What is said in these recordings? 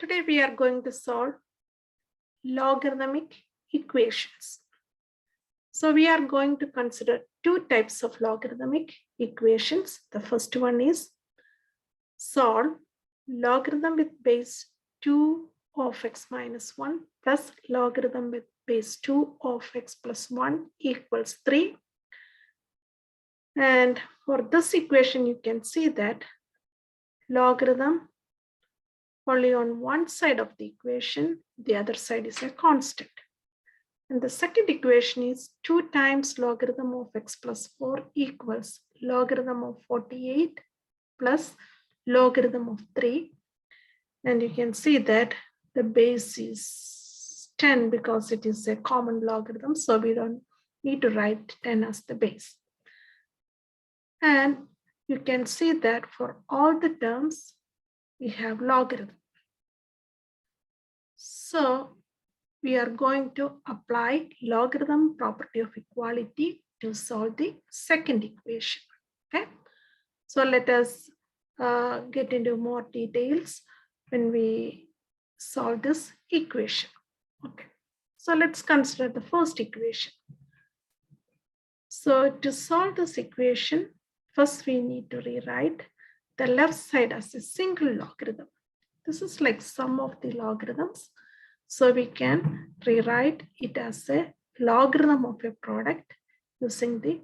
Today we are going to solve logarithmic equations. So we are going to consider two types of logarithmic equations. The first one is solve logarithm with base 2 of x minus 1 plus logarithm with base 2 of x plus 1 equals 3. And for this equation, you can see that logarithm only on one side of the equation, the other side is a constant. And the second equation is 2 times logarithm of x plus 4 equals logarithm of 48 plus logarithm of 3. And you can see that the base is 10 because it is a common logarithm. So we don't need to write 10 as the base. And you can see that for all the terms, we have logarithm. So we are going to apply logarithm property of equality to solve the second equation. Okay, so let us get into more details when we solve this equation. Okay, so let's consider the first equation. So to solve this equation, first we need to rewrite the left side as a single logarithm. This is like sum of the logarithms. So we can rewrite it as a logarithm of a product using the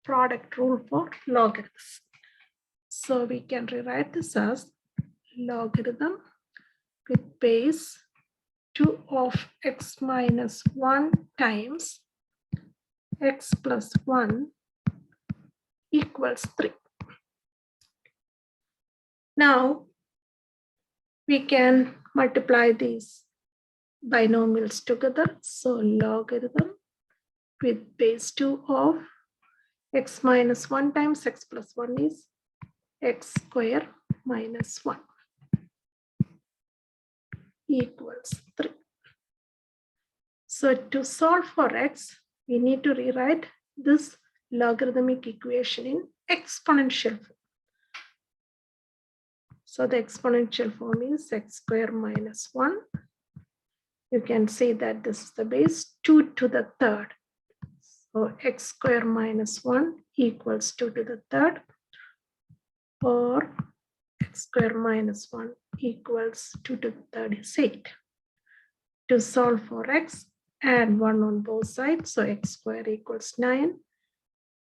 product rule for logarithms. So we can rewrite this as logarithm with base 2 of x minus 1 times x plus 1 equals 3. Now we can multiply these binomials together. So logarithm with base 2 of x minus 1 times x plus 1 is x square minus 1 equals 3. So to solve for x, we need to rewrite this logarithmic equation in exponential form. So the exponential form is x square minus 1. You can see that this is the base 2 to the third. So x square minus 1 equals 2 to the third, or x square minus 1 equals 2 to the third is 8. To solve for x, add 1 on both sides. So x square equals 9.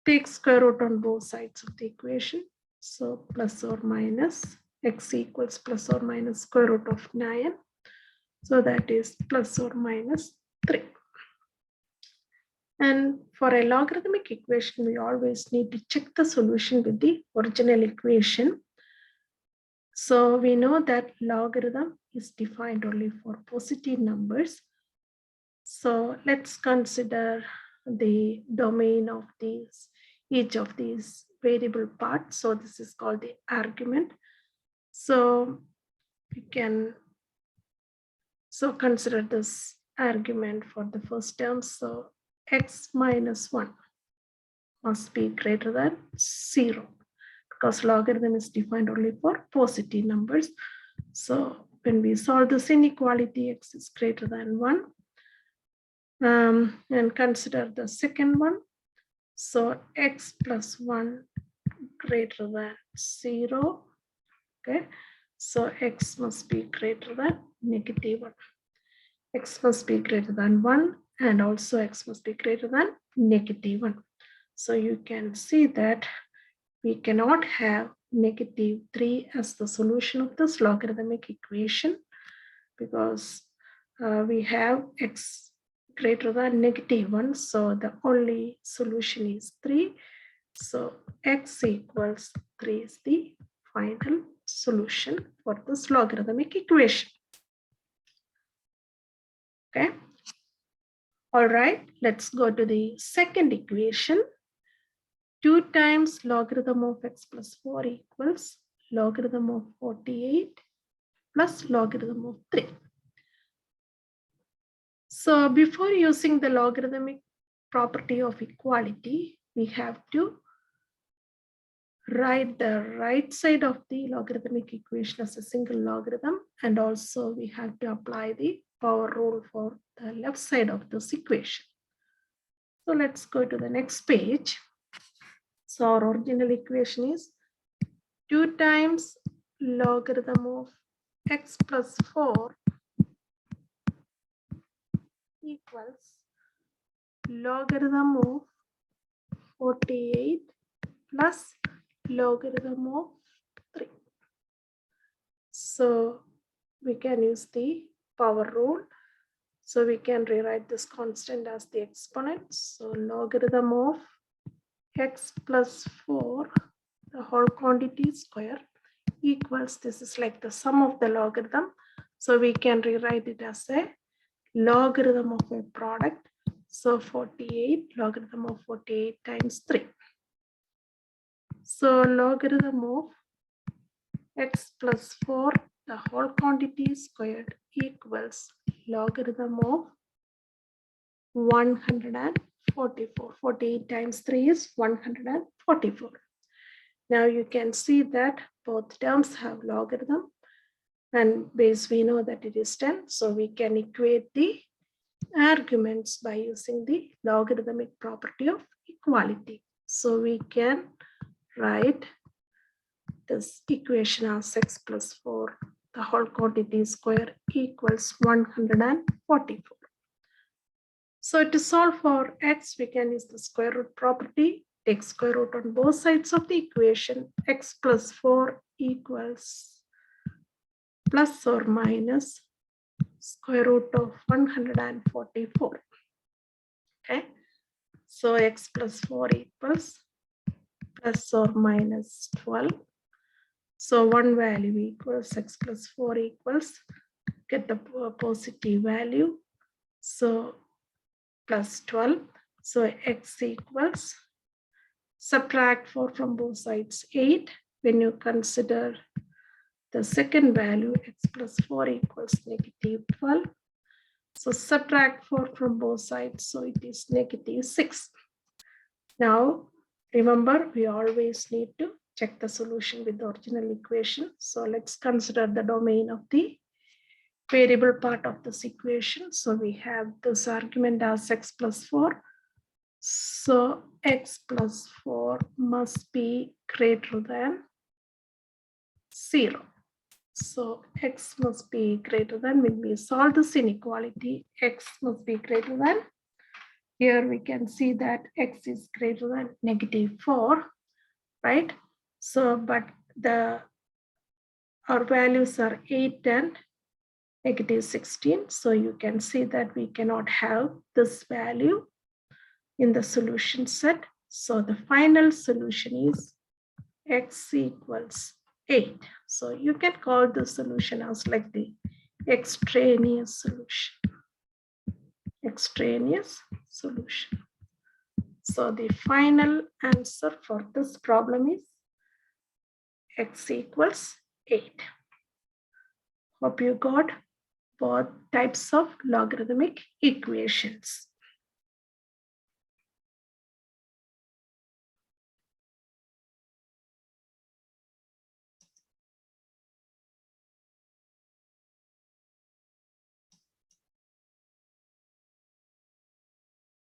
Take square root on both sides of the equation. So plus or minus x equals plus or minus square root of 9. So that is plus or minus 3. And for a logarithmic equation, we always need to check the solution with the original equation. So we know that logarithm is defined only for positive numbers. So let's consider the domain of these, each of these variable parts. So this is called the argument. So we can consider this argument for the first term. So x minus 1 must be greater than 0 because logarithm is defined only for positive numbers. So when we solve this inequality, x is greater than 1. And consider the second one. So x plus 1 greater than 0. Okay, so x must be greater than negative 1. X must be greater than 1 and also x must be greater than negative 1. So you can see that we cannot have negative 3 as the solution of this logarithmic equation because we have x greater than negative 1. So the only solution is 3. So x equals 3 is the final solution for this logarithmic equation. Okay. All right, let's go to the second equation. 2 times logarithm of x plus 4 equals logarithm of 48 plus logarithm of 3. So before using the logarithmic property of equality, we have to write the right side of the logarithmic equation as a single logarithm, and also we have to apply the power rule for the left side of this equation. So let's go to the next page. So our original equation is 2 times logarithm of x plus 4 equals logarithm of 48 plus logarithm of 3. So we can use the power rule. So we can rewrite this constant as the exponent. So logarithm of x plus 4, the whole quantity square, equals, this is like the sum of the logarithm. So we can rewrite it as a logarithm of a product. So 48, logarithm of 48 times 3. So logarithm of x plus 4, the whole quantity squared, equals logarithm of 144. 48 times 3 is 144. Now you can see that both terms have logarithm, and base we know that it is 10. So we can equate the arguments by using the logarithmic property of equality. So we can write this equation as x plus 4, the whole quantity square, equals 144. So to solve for x, we can use the square root property, take square root on both sides of the equation. X plus 4 equals plus or minus square root of 144. Okay, so x plus 4 equals plus or minus 12. So one value equals x plus 4 equals, get the positive value. So plus 12. So x equals, subtract 4 from both sides, 8. When you consider the second value, x plus 4 equals negative 12. So subtract 4 from both sides, so it is negative 6. Now, remember, we always need to check the solution with the original equation. So let's consider the domain of the variable part of this equation. So we have this argument as x plus 4. So x plus 4 must be greater than 0. So x must be greater than, when we solve this inequality, x must be greater than, here we can see that x is greater than negative 4, right? So, but our values are 8 and negative 16. So you can see that we cannot have this value in the solution set. So the final solution is x equals 8. So you can call the solution as like the extraneous solution. Extraneous solution. So the final answer for this problem is x equals 8. Hope you got both types of logarithmic equations.